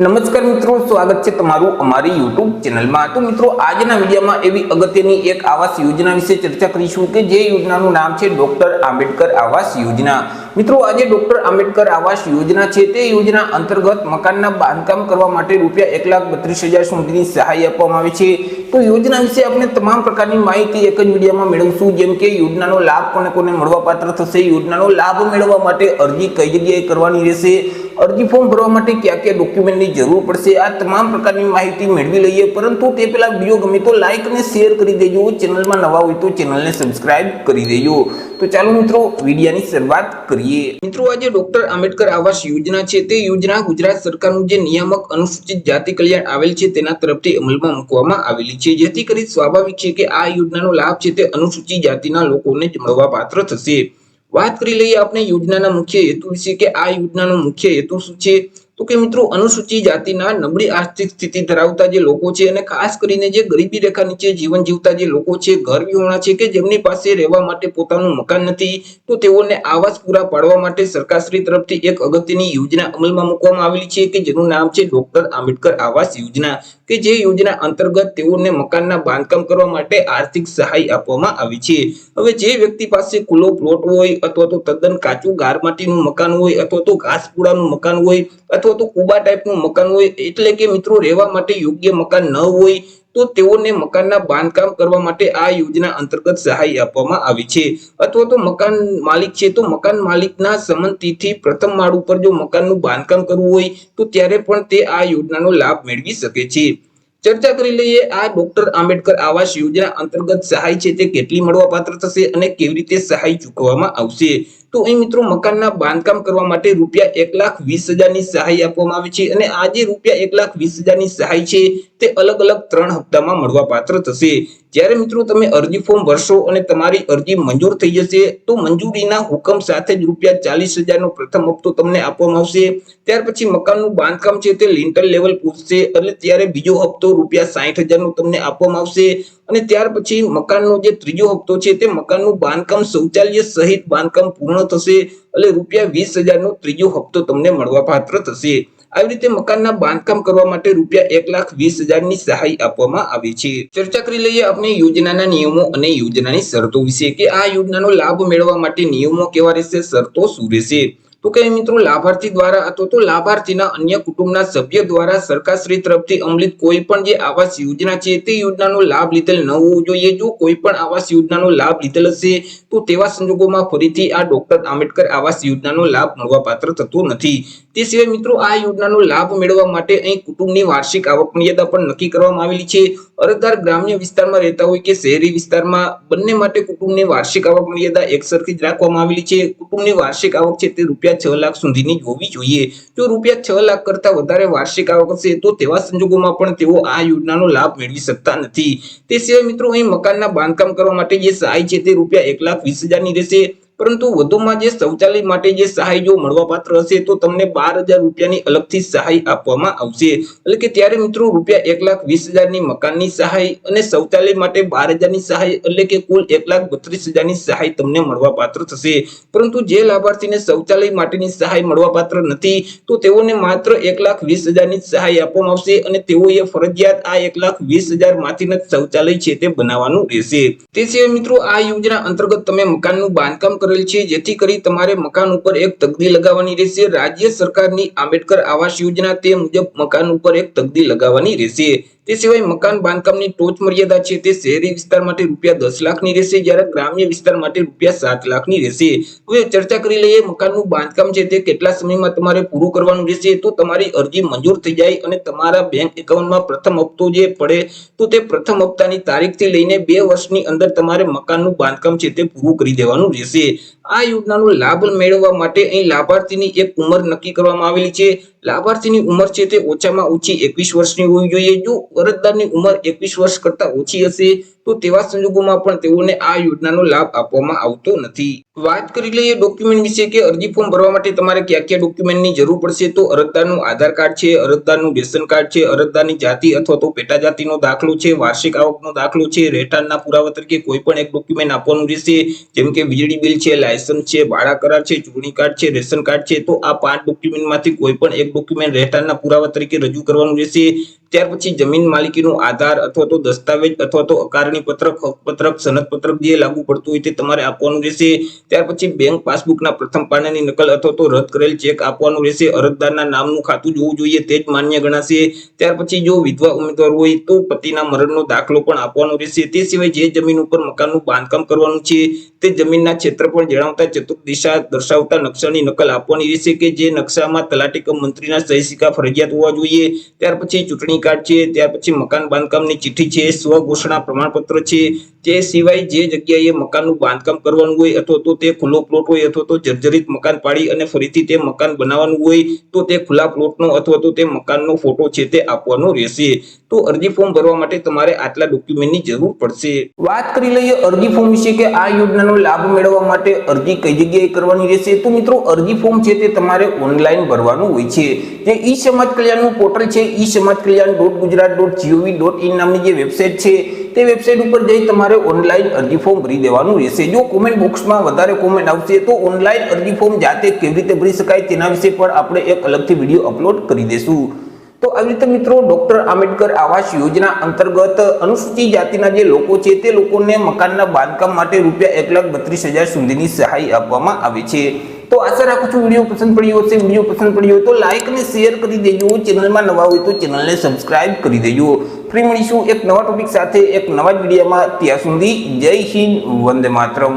નમસ્કાર મિત્રો, સ્વાગત છે તમારું અમારી YouTube ચેનલમાં। તો મિત્રો, આજના વિડીયોમાં એવી અગત્યની એક આવાસ યોજના વિશે ચર્ચા કરીશું કે જે યોજનાનું નામ છે ડોક્ટર આંબેડકર આવાસ યોજના। મિત્રો, આજે ડોક્ટર આંબેડકર આવાસ યોજના છે તે યોજના અંતર્ગત મકાનના બાંધકામ કરવા માટે રૂપિયા 1,32,000 સુધીની સહાય આપવામાં આવે છે। તો યોજના વિશે આપણે તમામ પ્રકારની માહિતી એક જ વિડીયોમાં મેળવશું, જેમ કે યોજનાનો લાભ કોને કોને મળવાપાત્ર થશે, યોજનાનો લાભ મેળવવા માટે અરજી કઈ જગ્યાએ કરવાની રહેશે, અરજી ફોર્મ ભરવા માટે કયા કયા ડોક્યુમેન્ટની જરૂર પડશે, આ તમામ પ્રકારની માહિતી મેળવી લઈએ। પરંતુ તે પહેલા વિડીયો ગમે તો લાઈક અને શેર કરી દેજો, ચેનલમાં નવા હોય તો ચેનલને સબસ્ક્રાઇબ કરી દેજો। તો ચાલો મિત્રો, વિડીયોની શરૂઆત કરીએ। મિત્રો, આજે ડોક્ટર આંબેડકર આવાસ યોજના છે તે યોજના ગુજરાત સરકારનું જે નિયામક અનુસૂચિત જાતિ કલ્યાણ આવેલ છે તેના તરફથી અમલમાં મૂકવામાં આવેલી છે, જેથી કરી સ્વાભાવિક છે કે આ યોજનાનો લાભ છે તે અનુસૂચિત જાતિના લોકોને જ મળવાપાત્ર થશે। વાત કરી લઈએ આપણે યોજનાના મુખ્ય હેતુ વિશે કે આ યોજનાનો મુખ્ય હેતુ શું છે। તો કે મિત્રો, અનુસૂચિત જાતિના નબળી આર્થિક સ્થિતિ ધરાવતા જે લોકો છે અને ખાસ કરીને જે ગરીબી રેખા નીચે જીવન જીવતા જે લોકો છે, ઘર વિહોણા છે કે જેમની પાસે રહેવા માટે પોતાનું મકાન નથી, તો તેઓને આવાસ પૂરા પાડવા માટે સરકારશ્રી તરફથી એક અગત્યની યોજના અમલમાં મૂકવામાં આવેલી છે કે જેનું નામ છે ડોક્ટર આંબેડકર આવાસ યોજના, કે જે યોજના અંતર્ગત તેઓને મકાનના બાંધકામ કરવા માટે આર્થિક સહાય આપવામાં આવી છે। હવે જે વ્યક્તિ પાસે ખુલ્લો પ્લોટ હોય અથવા તો તદ્દન કાચું ગાર માટીનું મકાન હોય અથવા તો ઘાસપુડાનું મકાન હોય અથવા તો કુબા ટાઈપનું મકાન હોય, એટલે કે મિત્રો રહેવા માટે યોગ્ય મકાન ન હોય, તો તેઓને મકાનના બાંધકામ કરવા માટે આ યોજના અંતર્ગત સહાય આપવામાં આવી છે। અથવા તો મકાન માલિક છે તો મકાન માલિકના સંમતિથી પ્રથમ માળ ઉપર જો મકાનનું બાંધકામ કરવું હોય તો ત્યારે પણ તે આ યોજનાનો લાભ મેળવી શકે છે। ચર્ચા કરી લઈએ આ ડોક્ટર આંબેડકર આવાસ યોજના અંતર્ગત સહાય છે તે કેટલી મળવાપાત્ર થશે અને કેવી રીતે સહાય ચૂકવવામાં આવશે। તો અહીં મિત્રો, મકાનના બાંધકામ કરવા માટે રૂપિયા 1,20,000 ની સહાય આપવામાં આવે છે અને આ જે રૂપિયા 1,20,000 ની સહાય છે તે અલગ અલગ 3 હપ્તામાં મળવાપાત્ર થશે। જ્યારે મિત્રો તમે અરજી ફોર્મ ભરશો અને તમારી અરજી મંજૂર થઈ જશે તો મંજૂરીના હુકમ સાથે જ રૂપિયા 40,000 નો પ્રથમ હપ્તો તમને આપવામાં આવશે। ત્યાર પછી મકાનનું બાંધકામ છે તે લિંટર લેવલ પૂછશે એટલે ત્યારે બીજો હપ્તો રૂપિયા 60,000 નો તમને આપવામાં આવશે અને ત્યાર પછી મકાનનો જે ત્રીજો હપ્તો છે તે મકાનનું બાંધકામ શૌચાલય સહિત બાંધકામ પૂર્ણ થશે એટલે રૂપિયા 20,000 નો ત્રીજો હપ્તો તમને મળવાપાત્ર થશે। આવી રીતે મકાનના બાંધકામ કરવા માટે રૂપિયા 1,20,000 ની સહાય આપવામાં આવે છે। ચર્ચા કરી લઈએ આપણે યોજનાના નિયમો અને યોજનાની શરતો વિશે કે આ યોજનાનો લાભ મેળવવા માટે નિયમો કેવા રહેશે, શરતો શું રહેશે। તો કે મિત્રો, લાભાર્થી દ્વારા અથવા તો લાભાર્થીના અન્ય કુટુંબના સભ્ય દ્વારા સરકારશ્રી તરફથી અમલિત કોઈ પણ જે આવાસ યોજના છે તે યોજનાનો લાભ લીધેલ ન હોવો જોઈએ। જો કોઈ પણ આવાસ યોજનાનો લાભ લીધેલ હશે તો તેવા સંજોગોમાં ફરીથી આ ડોક્ટર આંબેડકર આવાસ યોજનાનો લાભ મળવાપાત્ર થતો નથી। તે સિવાય મિત્રો, આ યોજનાનો લાભ મેળવવા માટે અહીં કુટુંબની વાર્ષિક આવક મર્યાદા પણ નક્કી કરવામાં આવેલી છે। અરજદાર ગ્રામ્ય વિસ્તારમાં રહેતા હોય કે શહેરી વિસ્તારમાં, બંને માટે કુટુંબની વાર્ષિક આવક મર્યાદા એકસરખી જ રાખવામાં આવેલી છે। કુટુંબની વાર્ષિક આવક છે તે રૂપિયા 6 લાખ સુધીની હોવી જોઈએ। જો રૂપિયા 6 લાખ કરતા વધારે વાર્ષિક આવક હશે તો તેવા સંજોગોમાં પણ તેઓ આ યોજનાનો લાભ મેળવી શકતા નથી। તે સિવાય મિત્રો, અહીં મકાનના બાંધકામ કરવા માટે જે સહાય છે તે રૂપિયા 1,20,000 ની રહેશે, પરંતુ વધુમાં જે શૌચાલય માટે જે સહાય જો મળવાપાત્ર હશે તો તમને 12,000 રૂપિયાની અલગથી સહાય આપવામાં આવશે। એટલે કે ત્યારે મિત્રો, રૂપિયા 1,20,000 ની મકાનની સહાય અને શૌચાલય માટે 12,000 ની સહાય એટલે કે કુલ 1,32,000 ની સહાય તમને મળવાપાત્ર થશે। પરંતુ જે લાભાર્થીને શૌચાલય માટેની સહાય મળવાપાત્ર નથી તો તેઓને માત્ર 1,20,000 ની સહાય આપવામાં આવશે અને તેઓએ ફરજિયાત આ 1,20,000 માંથી જ શૌચાલય છે તે બનાવવાનું રહેશે। તે સિવાય મિત્રો, આ યોજના અંતર્ગત તમે મકાનનું બાંધકામ કરેલ છે જેથી કરી તમારે મકાન ઉપર એક તકદી લગાવવાની રહેશે। રાજ્ય સરકારની આંબેડકર આવાસ યોજના તે મુજબ મકાન ઉપર એક તકદી લગાવવાની રહેશે। તે સિવાય મકાન બાંધકામની ટોચ મર્યાદા છે તે શહેરી વિસ્તાર માટે રૂપિયા 10 લાખની રહેશે, જ્યારે ગ્રામ્ય વિસ્તાર માટે રૂપિયા 7 લાખની રહેશે। હવે ચર્ચા કરી લઈએ મકાનનું બાંધકામ છે તે કેટલા સમયમાં તમારે પૂરું કરવાનું રહેશે। તો તમારી અરજી મંજૂર થઈ જાય અને તમારા બેંક એકાઉન્ટમાં પ્રથમ હપ્તો જે પડે તો તે પ્રથમ હપ્તાની તારીખથી લઈને 2 વર્ષની અંદર તમારે મકાનનું બાંધકામ છે તે પૂરું કરી દેવાનું રહેશે। આ યોજનાનો લાભ મેળવવા માટે અહીં લાભાર્થીની એક ઉંમર નક્કી કરવામાં આવેલી છે। લાભાર્થીની ઉંમર છે તે ઓછામાં ઓછી 21 વર્ષની હોવી જોઈએ। જો અરજદારની ઉંમર 21 વર્ષ કરતા ઓછી હશે તો તેવા સંજોગોમાં પણ તેઓને આ યોજનાનો લાભ આપવામાં આવતો નથી. વાત કરી લઈએ ડોક્યુમેન્ટ વિશે કે અરજી ફોર્મ ભરવા માટે તમારે કયા કયા ડોક્યુમેન્ટની જરૂર પડશે. તો અરજદારનું આધાર કાર્ડ છે, અરજદારનું રેશન કાર્ડ છે, અરજદારની જાતિ અથવા તો પેટા જાતિનો દાખલો છે, વાર્ષિક આવકનો દાખલો છે, રહેઠાણના પુરાવા તરીકે કોઈ પણ એક ડોક્યુમેન્ટ આપવાનું રહેશે, જેમ કે વીજળી બિલ છે, લાયસન્સ છે, ભાડા કરાર છે, ચૂંટણી કાર્ડ છે, રેશન કાર્ડ છે. તો આ 5 ડોક્યુમેન્ટમાંથી કોઈ પણ એક ડોક્યુમેન્ટ રહેઠાણના પુરાવા તરીકે રજૂ કરવાનું રહેશે. ત્યાર પછી જમીન માલિકીનો આધાર અથવા તો દસ્તાવેજ અથવા તો અકારણી પત્રક, હકપત્રક, સનદપત્રક જે લાગુ પડતું હોય તે તમારે આપવાનું રહેશે. ત્યાર પછી બેંક પાસબુકના પ્રથમ પાનાની નકલ અથવા તો રદ કરેલ ચેક આપવાનું રહેશે. અરજદારના નામનું ખાતું જોવું જોઈએ, તે જ માન્ય ગણાશે. ત્યાર પછી જો વિધવા ઉમેદવાર હોય તો પતિના મરણનો દાખલો પણ આપવાનો રહેશે. તે સિવાય જે જમીન ઉપર મકાનનું બાંધકામ કરવાનું છે તે જમીનના ક્ષેત્રફળ જણાવતા ચતુર્દિશા દર્શાવતા નકશાની નકલ આપવાની રહેશે કે જે નકશામાં તલાટી કમ મંત્રીના સહી સિક્કા ફરજિયાત હોવા જોઈએ. ત્યાર પછી ચૂંટણી કાર્ડ છે, ત્યાર પછી મકાન બાંધકામની ચિઠ્ઠી છે, સ્વઘોષણા પ્રમાણપત્ર છે. તે સિવાય જે જગ્યાએ મકાનનું બાંધકામ કરવાનું હોય અથવા તો તે ખુલ્લો પ્લોટ હોય અથવા તો જર્જરિત મકાન પાડી અને ફરીથી તે મકાન બનાવવાનું હોય તો તે ખુલ્લા પ્લોટનો અથવા તો તે મકાનનો ફોટો છે તે આપવાનો રહેશે. તો અરજી ફોર્મ ભરવા માટે તમારે આટલા ડોક્યુમેન્ટની જરૂર પડશે. વાત કરી લઈએ અરજી ફોર્મ વિશે કે આ યોજનાનો લાભ મેળવવા માટે અરજી કઈ જગ્યાએ કરવાની રહેશે. તો મિત્રો અરજી ફોર્મ છે તે તમારે ઓનલાઈન ભરવાનું હોય છે. જે ઈ સમાજ કલ્યાણનું પોર્ટલ છે ii-gujarat.gov.in નામની જે વેબસાઇટ છે તે વેબસાઇટ ઉપર જઈ તમારે ઓનલાઈન અરજી ફોર્મ ભરી દેવાનું રહેશે. જો કોમેન્ટ બોક્સમાં વધારે કોમેન્ટ આવશે તો ઓનલાઈન અરજી ફોર્મ જાતે કેવી રીતે ભરી શકાય તેના વિશે પણ આપણે એક અલગથી વિડીયો અપલોડ કરી દેશું. તો આવી રીતે મિત્રો ડોક્ટર આંબેડકર આવાસ યોજના અંતર્ગત અનુસૂચિત જાતિના જે લોકો છે તે લોકોને મકાનના બાંધકામ માટે ₹1,32,000 સુધીની સહાય આપવામાં આવે છે. તો આશા રાખું છું વિડીયો પસંદ પડ્યો હશે. વિડીયો પસંદ પડ્યો હોય તો લાઈક અને શેર કરી દેજો. ચેનલમાં નવા હોય તો ચેનલને સબસ્ક્રાઇબ કરી દેજો. ફરી મળીશું એક નવા ટોપિક સાથે એક નવા જ વિડીયોમાં. ત્યાં સુધી જય હિન્દ, વંદે માતરમ.